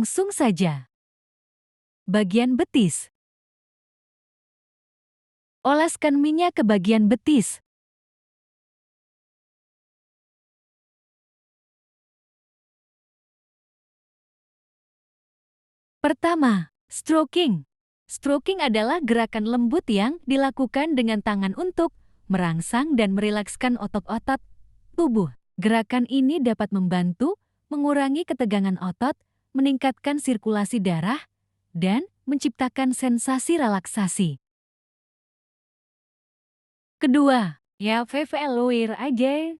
Langsung saja. Bagian betis. Oleskan minyak ke bagian betis. Pertama, stroking. Stroking adalah gerakan lembut yang dilakukan dengan tangan untuk merangsang dan merilekskan otot-otot tubuh. Gerakan ini dapat membantu mengurangi ketegangan otot, meningkatkan sirkulasi darah, dan menciptakan sensasi relaksasi. Kedua, evaluate aja.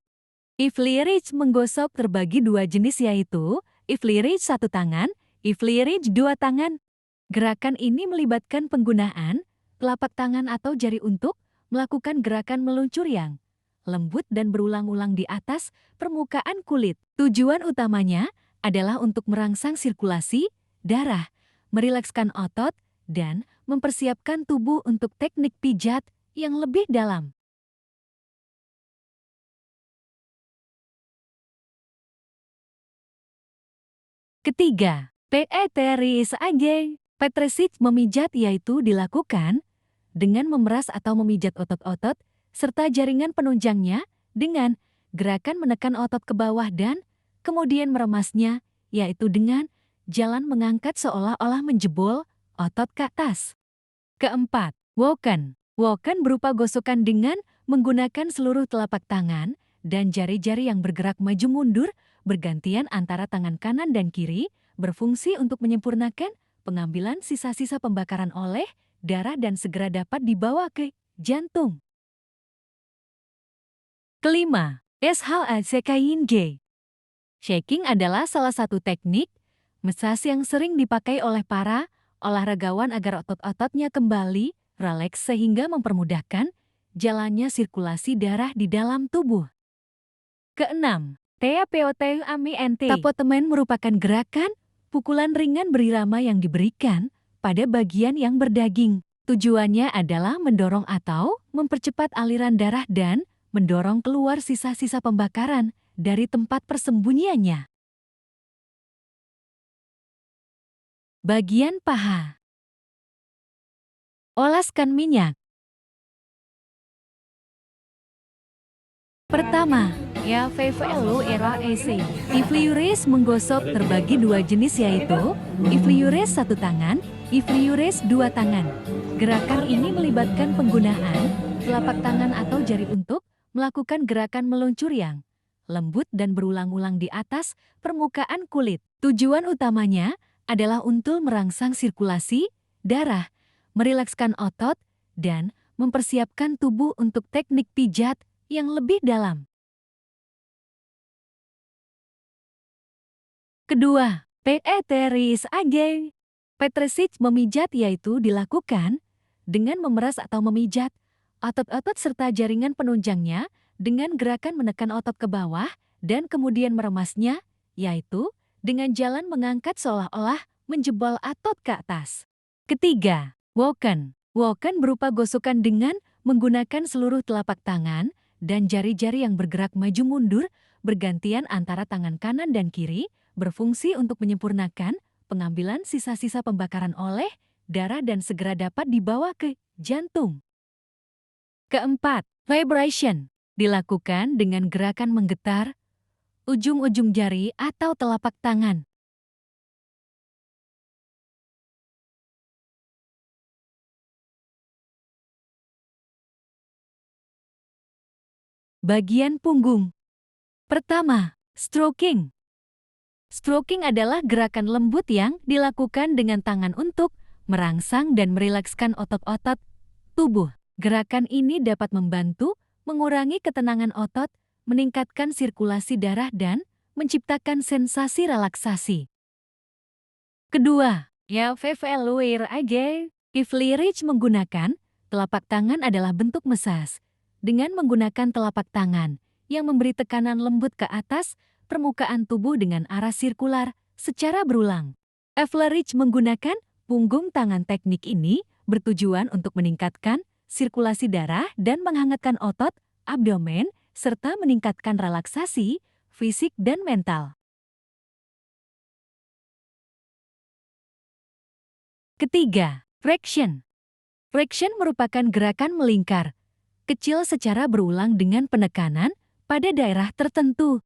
Evaluate menggosok terbagi dua jenis yaitu evaluate satu tangan, evaluate dua tangan. Gerakan ini melibatkan penggunaan telapak tangan atau jari untuk melakukan gerakan meluncur yang lembut dan berulang-ulang di atas permukaan kulit. Tujuan utamanya adalah untuk merangsang sirkulasi darah, merilekskan otot, dan mempersiapkan tubuh untuk teknik pijat yang lebih dalam. Ketiga, Petris aja. Petresik memijat yaitu dilakukan dengan memeras atau memijat otot-otot serta jaringan penunjangnya dengan gerakan menekan otot ke bawah dan kemudian meremasnya, yaitu dengan jalan mengangkat seolah-olah menjebol otot ke atas. Keempat, woken. Woken berupa gosokan dengan menggunakan seluruh telapak tangan dan jari-jari yang bergerak maju mundur bergantian antara tangan kanan dan kiri, berfungsi untuk menyempurnakan pengambilan sisa-sisa pembakaran oleh darah dan segera dapat dibawa ke jantung. Kelima, SHACKING. Shaking adalah salah satu teknik massage yang sering dipakai oleh para olahragawan agar otot-ototnya kembali rileks sehingga mempermudahkan jalannya sirkulasi darah di dalam tubuh. Keenam, TAPOTMENT. Tapotemen merupakan gerakan pukulan ringan berirama yang diberikan pada bagian yang berdaging. Tujuannya adalah mendorong atau mempercepat aliran darah dan mendorong keluar sisa-sisa pembakaran dari tempat persembunyiannya. Bagian paha. Oleskan minyak. Pertama, evaluate. Evaluate menggosok terbagi dua jenis yaitu evaluate satu tangan, evaluate dua tangan. Gerakan ini melibatkan penggunaan telapak tangan atau jari untuk melakukan gerakan meluncur yang lembut dan berulang-ulang di atas permukaan kulit. Tujuan utamanya adalah untuk merangsang sirkulasi darah, merilekskan otot, dan mempersiapkan tubuh untuk teknik pijat yang lebih dalam. Kedua, Petris aja. Petresik memijat yaitu dilakukan dengan memeras atau memijat otot-otot serta jaringan penunjangnya dengan gerakan menekan otot ke bawah dan kemudian meremasnya, yaitu dengan jalan mengangkat seolah-olah menjebol otot ke atas. Ketiga, woken. Woken berupa gosokan dengan menggunakan seluruh telapak tangan dan jari-jari yang bergerak maju mundur bergantian antara tangan kanan dan kiri, berfungsi untuk menyempurnakan pengambilan sisa-sisa pembakaran oleh darah dan segera dapat dibawa ke jantung. Keempat, vibration. Dilakukan dengan gerakan menggetar ujung-ujung jari atau telapak tangan. Bagian punggung. Pertama, stroking. Stroking adalah gerakan lembut yang dilakukan dengan tangan untuk merangsang dan merilekskan otot-otot tubuh. Gerakan ini dapat membantu mengurangi ketenangan otot, meningkatkan sirkulasi darah dan menciptakan sensasi relaksasi. Kedua, evaluate aja. Evaluate menggunakan telapak tangan adalah bentuk massage dengan menggunakan telapak tangan yang memberi tekanan lembut ke atas permukaan tubuh dengan arah sirkular secara berulang. Evaluate menggunakan punggung tangan. Teknik ini bertujuan untuk meningkatkan sirkulasi darah dan menghangatkan otot abdomen serta meningkatkan relaksasi fisik dan mental. Ketiga, flexion. Flexion merupakan gerakan melingkar, kecil secara berulang dengan penekanan pada daerah tertentu.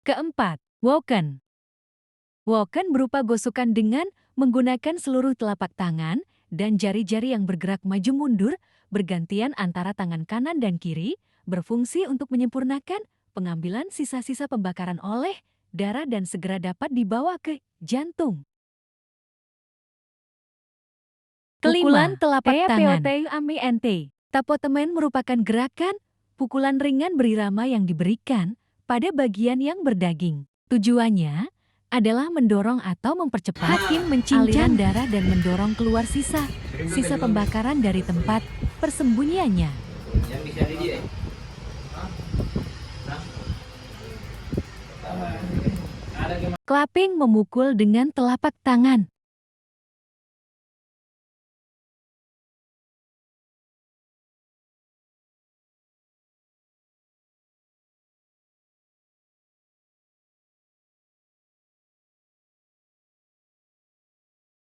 Keempat, woken. Woken berupa gosokan dengan menggunakan seluruh telapak tangan dan jari-jari yang bergerak maju mundur bergantian antara tangan kanan dan kiri, berfungsi untuk menyempurnakan pengambilan sisa-sisa pembakaran oleh darah dan segera dapat dibawa ke jantung. Pukulan telapak tangan. Tapotemen merupakan gerakan pukulan ringan berirama yang diberikan pada bagian yang berdaging. Tujuannya adalah mendorong atau mempercepat hakim aliran darah dan mendorong keluar sisa pembakaran dari tempat persembunyiannya. Clapping memukul dengan telapak tangan.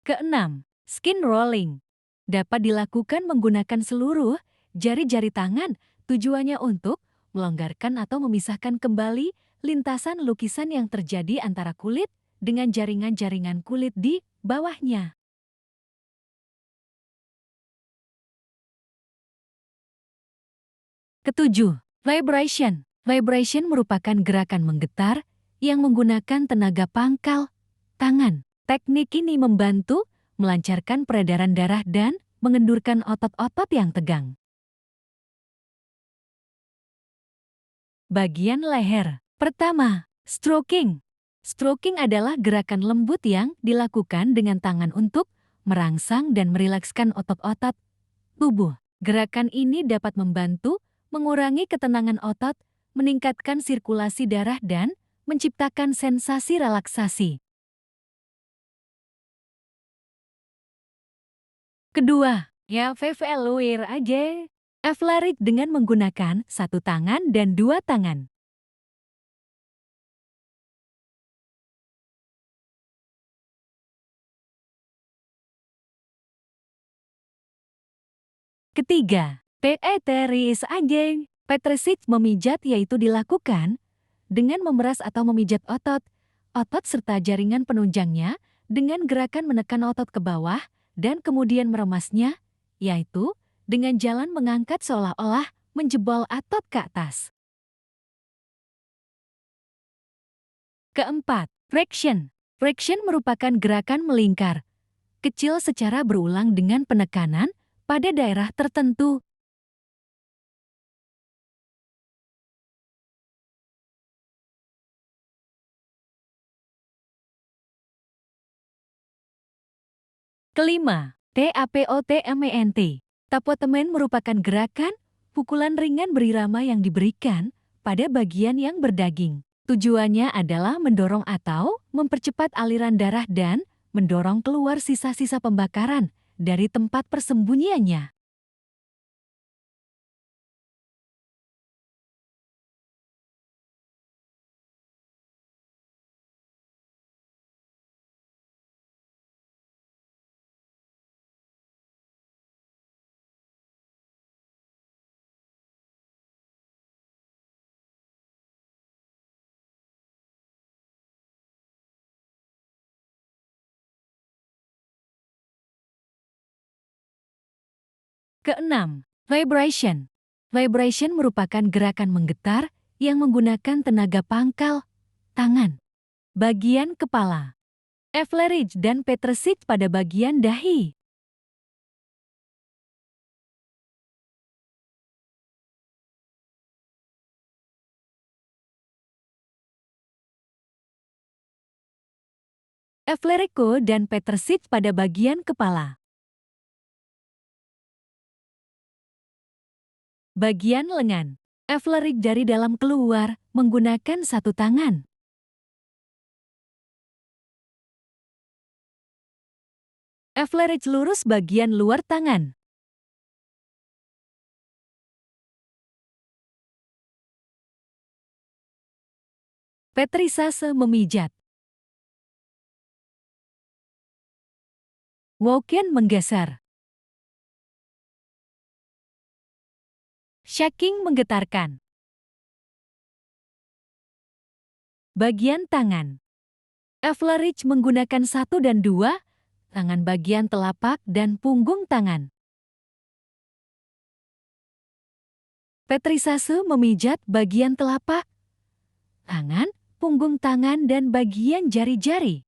Keenam, skin rolling. Dapat dilakukan menggunakan seluruh jari-jari tangan, tujuannya untuk melonggarkan atau memisahkan kembali lintasan lukisan yang terjadi antara kulit dengan jaringan-jaringan kulit di bawahnya. Ketujuh, vibration. Vibration merupakan gerakan menggetar yang menggunakan tenaga pangkal tangan. Teknik ini membantu melancarkan peredaran darah dan mengendurkan otot-otot yang tegang. Bagian leher. Pertama, stroking. Stroking adalah gerakan lembut yang dilakukan dengan tangan untuk merangsang dan merilekskan otot-otot tubuh. Gerakan ini dapat membantu mengurangi ketenangan otot, meningkatkan sirkulasi darah dan menciptakan sensasi relaksasi. Kedua, evaluate aja. Eflarik dengan menggunakan satu tangan dan dua tangan. Ketiga, Peteris anjing. Petrisik memijat yaitu dilakukan dengan memeras atau memijat otot serta jaringan penunjangnya dengan gerakan menekan otot ke bawah dan kemudian meremasnya, yaitu dengan jalan mengangkat seolah-olah menjebol otot ke atas. Keempat, flexion. Flexion merupakan gerakan melingkar, kecil secara berulang dengan penekanan pada daerah tertentu. Kelima, TAPOTMENT. Tapotemen merupakan gerakan pukulan ringan berirama yang diberikan pada bagian yang berdaging. Tujuannya adalah mendorong atau mempercepat aliran darah dan mendorong keluar sisa-sisa pembakaran dari tempat persembunyiannya. Keenam, vibration. Vibration merupakan gerakan menggetar yang menggunakan tenaga pangkal tangan, bagian kepala, eflerige dan petresik pada bagian dahi. Eflerico dan petresik pada bagian kepala. Bagian lengan. Eflerik dari dalam keluar menggunakan satu tangan. Eflerik lurus bagian luar tangan. Petrisase memijat. Woken menggeser. Shaking menggetarkan. Bagian tangan. Average menggunakan 1 dan 2, tangan bagian telapak dan punggung tangan. Petrisase memijat bagian telapak, tangan, punggung tangan, dan bagian jari-jari.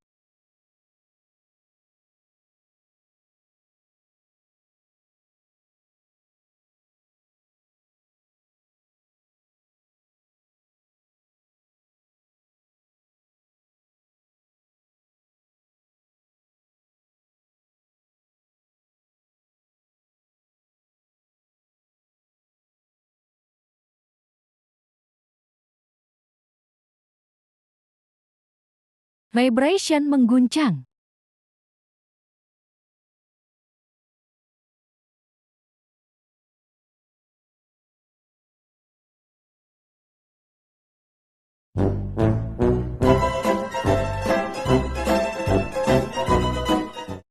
Vibration mengguncang.